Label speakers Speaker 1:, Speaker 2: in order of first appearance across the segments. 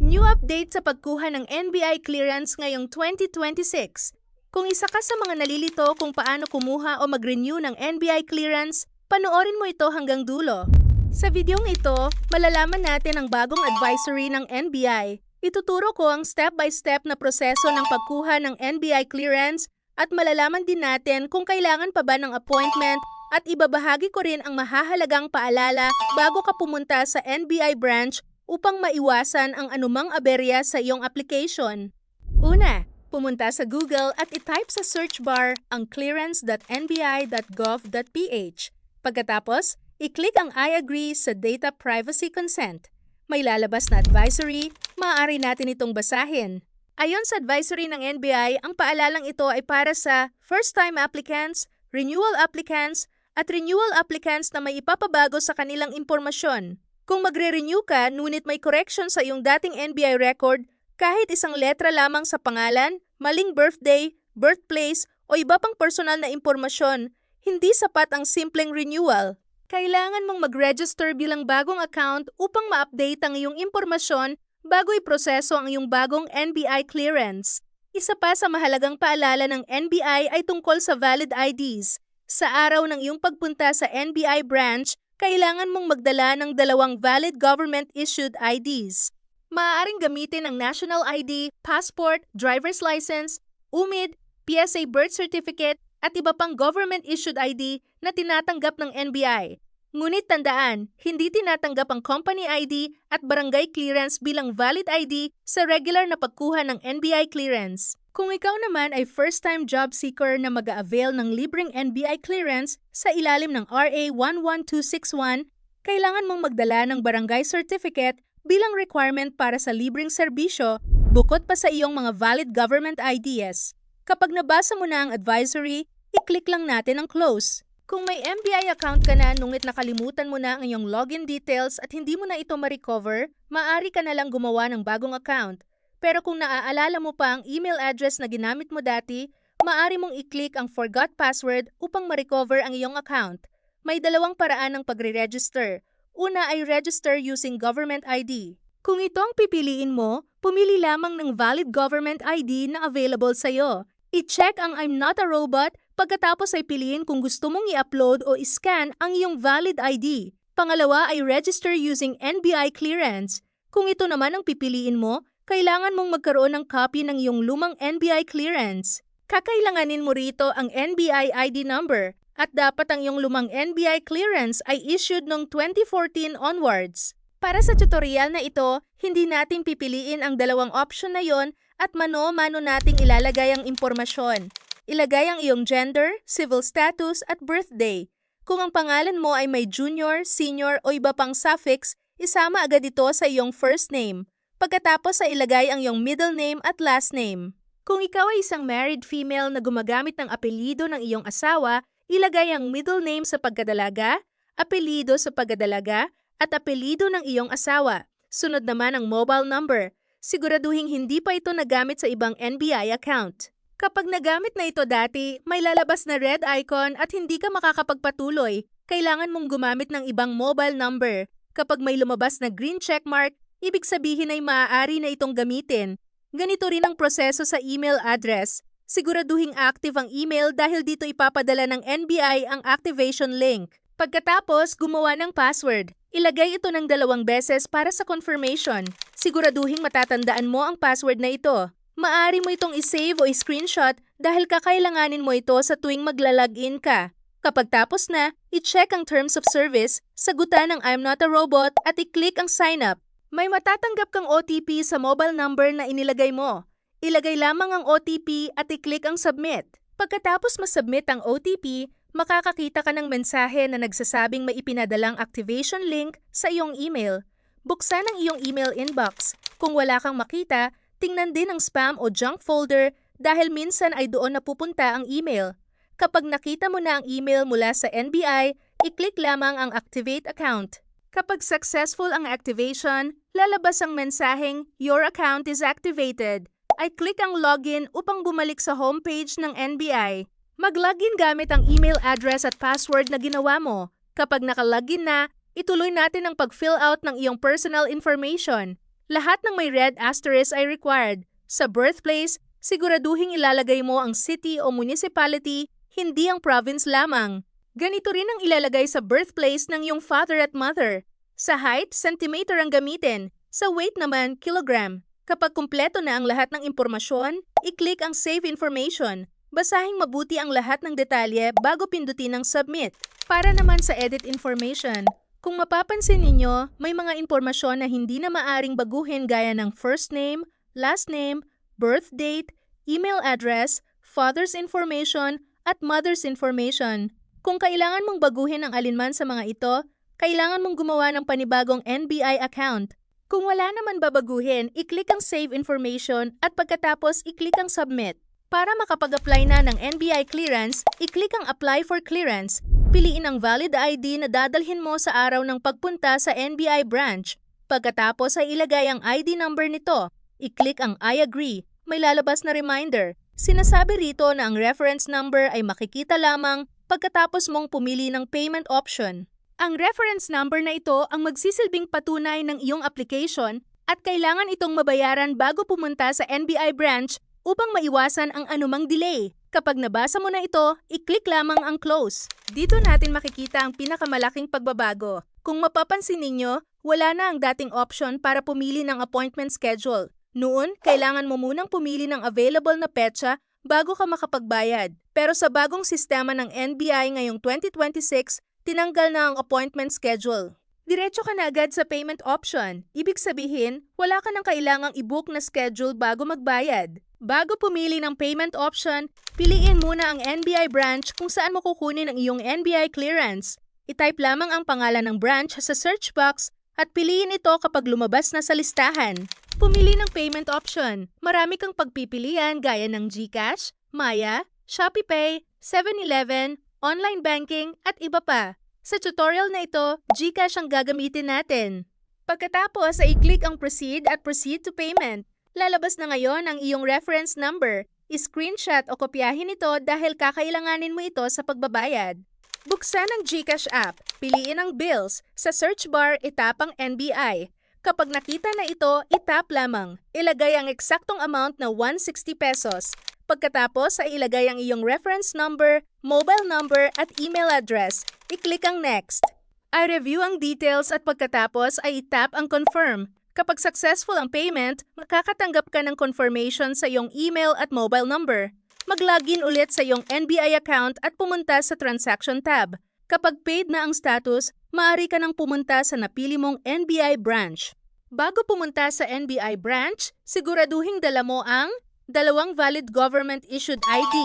Speaker 1: New update sa pagkuha ng NBI clearance ngayong 2026. Kung isa ka sa mga nalilito kung paano kumuha o mag-renew ng NBI clearance, panoorin mo ito hanggang dulo. Sa videong ito, malalaman natin ang bagong advisory ng NBI. Ituturo ko ang step-by-step na proseso ng pagkuha ng NBI clearance at malalaman din natin kung kailangan pa ba ng appointment at ibabahagi ko rin ang mahahalagang paalala bago ka pumunta sa NBI branch upang maiwasan ang anumang aberya sa iyong application. Una, pumunta sa Google at itype sa search bar ang clearance.nbi.gov.ph. Pagkatapos, i-click ang I agree sa Data Privacy Consent. May lalabas na advisory, maaari natin itong basahin. Ayon sa advisory ng NBI, ang paalalang ito ay para sa first-time applicants, renewal applicants, at renewal applicants na may ipapabago sa kanilang impormasyon. Kung magre-renew ka, ngunit may correction sa iyong dating NBI record, kahit isang letra lamang sa pangalan, maling birthday, birthplace, o iba pang personal na impormasyon, hindi sapat ang simpleng renewal. Kailangan mong mag-register bilang bagong account upang ma-update ang iyong impormasyon bago iproseso ang iyong bagong NBI clearance. Isa pa sa mahalagang paalala ng NBI ay tungkol sa valid IDs. Sa araw ng iyong pagpunta sa NBI branch, kailangan mong magdala ng 2 valid government-issued IDs. Maaaring gamitin ang National ID, Passport, Driver's License, UMID, PSA Birth Certificate, at iba pang government-issued ID na tinatanggap ng NBI. Ngunit tandaan, hindi tinatanggap ang company ID at barangay clearance bilang valid ID sa regular na pagkuha ng NBI clearance. Kung ikaw naman ay first-time job seeker na mag-a-avail ng libreng NBI clearance sa ilalim ng RA 11261, kailangan mong magdala ng barangay certificate bilang requirement para sa libreng serbisyo bukod pa sa iyong mga valid government IDs. Kapag nabasa mo na ang advisory, i-click lang natin ang close. Kung may NBI account ka na ngunit nakalimutan mo na ang iyong login details at hindi mo na ito ma-recover, maaari ka na lang gumawa ng bagong account. Pero kung naaalala mo pa ang email address na ginamit mo dati, maaari mong i-click ang Forgot Password upang ma-recover ang iyong account. May 2 paraan ng pagre-register. Una ay register using government ID. Kung ito ang pipiliin mo, pumili lamang ng valid government ID na available sa iyo. I-check ang I'm not a robot, pagkatapos ay piliin kung gusto mong i-upload o i-scan ang iyong valid ID. Pangalawa ay register using NBI clearance. Kung ito naman ang pipiliin mo, kailangan mong magkaroon ng copy ng iyong lumang NBI clearance. Kakailanganin mo rito ang NBI ID number at dapat ang iyong lumang NBI clearance ay issued noong 2014 onwards. Para sa tutorial na ito, hindi natin pipiliin ang 2 option na yon at mano-mano nating ilalagay ang impormasyon. Ilagay ang iyong gender, civil status at birthday. Kung ang pangalan mo ay may junior, senior o iba pang suffix, isama agad ito sa iyong first name. Pagkatapos ay ilagay ang iyong middle name at last name. Kung ikaw ay isang married female na gumagamit ng apelyido ng iyong asawa, ilagay ang middle name sa pagkadalaga, apelyido sa pagkadalaga, at apelyido ng iyong asawa. Sunod naman ang mobile number. Siguraduhing hindi pa ito nagamit sa ibang NBI account. Kapag nagamit na ito dati, may lalabas na red icon at hindi ka makakapagpatuloy. Kailangan mong gumamit ng ibang mobile number. Kapag may lumabas na green checkmark, ibig sabihin ay maaari na itong gamitin. Ganito rin ang proseso sa email address. Siguraduhing active ang email dahil dito ipapadala ng NBI ang activation link. Pagkatapos, gumawa ng password. Ilagay ito ng 2 beses para sa confirmation. Siguraduhing matatandaan mo ang password na ito. Maaari mo itong i-save o i-screenshot dahil kakailanganin mo ito sa tuwing magla-login ka. Kapag tapos na, i-check ang terms of service, sagutan ang I'm not a robot at i-click ang sign up. May matatanggap kang OTP sa mobile number na inilagay mo. Ilagay lamang ang OTP at i-click ang submit. Pagkatapos masubmit ang OTP, makakakita ka ng mensahe na nagsasabing may ipinadalang activation link sa iyong email. Buksan ang iyong email inbox. Kung wala kang makita, tingnan din ang spam o junk folder dahil minsan ay doon napupunta ang email. Kapag nakita mo na ang email mula sa NBI, i-click lamang ang Activate Account. Kapag successful ang activation, lalabas ang mensaheng Your account is activated. Ay click ang login upang bumalik sa homepage ng NBI. Mag-login gamit ang email address at password na ginawa mo. Kapag naka-login na, ituloy natin ang pag-fill out ng iyong personal information. Lahat ng may red asterisk ay required. Sa birthplace, siguraduhing ilalagay mo ang city o municipality, hindi ang province lamang. Ganito rin ang ilalagay sa birthplace ng iyong father at mother. Sa height, centimeter ang gamitin. Sa weight naman, kilogram. Kapag kumpleto na ang lahat ng impormasyon, i-click ang Save Information. Basahing mabuti ang lahat ng detalye bago pindutin ang Submit. Para naman sa Edit Information, kung mapapansin ninyo, may mga impormasyon na hindi na maaring baguhin gaya ng first name, last name, birth date, email address, father's information, at mother's information. Kung kailangan mong baguhin ang alinman sa mga ito, kailangan mong gumawa ng panibagong NBI account. Kung wala naman babaguhin, i-click ang Save Information at pagkatapos i-click ang Submit. Para makapag-apply na ng NBI clearance, i-click ang Apply for Clearance. Piliin ang valid ID na dadalhin mo sa araw ng pagpunta sa NBI branch. Pagkatapos ay ilagay ang ID number nito. I-click ang I agree. May lalabas na reminder. Sinasabi rito na ang reference number ay makikita lamang pagkatapos mong pumili ng payment option. Ang reference number na ito ang magsisilbing patunay ng iyong application at kailangan itong mabayaran bago pumunta sa NBI branch upang maiwasan ang anumang delay. Kapag nabasa mo na ito, i-click lamang ang Close. Dito natin makikita ang pinakamalaking pagbabago. Kung mapapansin ninyo, wala na ang dating option para pumili ng appointment schedule. Noon, kailangan mo munang pumili ng available na petsa bago ka makapagbayad. Pero sa bagong sistema ng NBI ngayong 2026, tinanggal na ang appointment schedule. Diretso ka na agad sa payment option. Ibig sabihin, wala ka nang kailangang i-book na schedule bago magbayad. Bago pumili ng payment option, piliin muna ang NBI branch kung saan mo kukunin ang iyong NBI clearance. I-type lamang ang pangalan ng branch sa search box at piliin ito kapag lumabas na sa listahan. Pumili ng payment option. Marami kang pagpipilian gaya ng GCash, Maya, ShopeePay, 7-Eleven, online banking at iba pa. Sa tutorial na ito, GCash ang gagamitin natin. Pagkatapos ay i-click ang Proceed at Proceed to Payment. Lalabas na ngayon ang iyong reference number. I-screenshot o kopyahin ito dahil kakailanganin mo ito sa pagbabayad. Buksan ang GCash app. Piliin ang Bills. Sa search bar, itap ang NBI. Kapag nakita na ito, itap lamang. Ilagay ang eksaktong amount na 160 pesos. Pagkatapos ay ilagay ang iyong reference number, mobile number at email address. I-click ang Next. I-review ang details at pagkatapos ay itap ang Confirm. Kapag successful ang payment, makakatanggap ka ng confirmation sa iyong email at mobile number. Mag-login ulit sa iyong NBI account at pumunta sa Transaction tab. Kapag paid na ang status, maaari ka nang pumunta sa napili mong NBI branch. Bago pumunta sa NBI branch, siguraduhing dala mo ang 2 valid government-issued ID,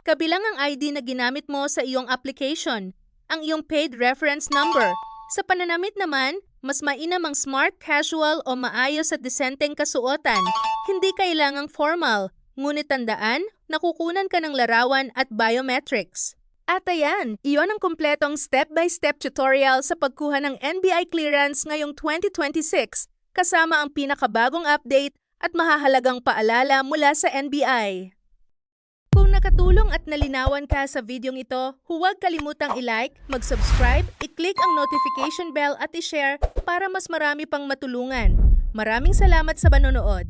Speaker 1: kabilang ang ID na ginamit mo sa iyong application, ang iyong paid reference number. Sa pananamit naman, mas mainam ang smart, casual o maayos at disenteng kasuotan. Hindi kailangang formal, ngunit tandaan, nakukunan ka ng larawan at biometrics. At ayan, iyon ang kumpletong step-by-step tutorial sa pagkuha ng NBI clearance ngayong 2026, kasama ang pinakabagong update at mahahalagang paalala mula sa NBI. Kung nakatulong at nalinawan ka sa videong ito, huwag kalimutang i-like, mag-subscribe, i-click ang notification bell at i-share para mas marami pang matulungan. Maraming salamat sa panonood.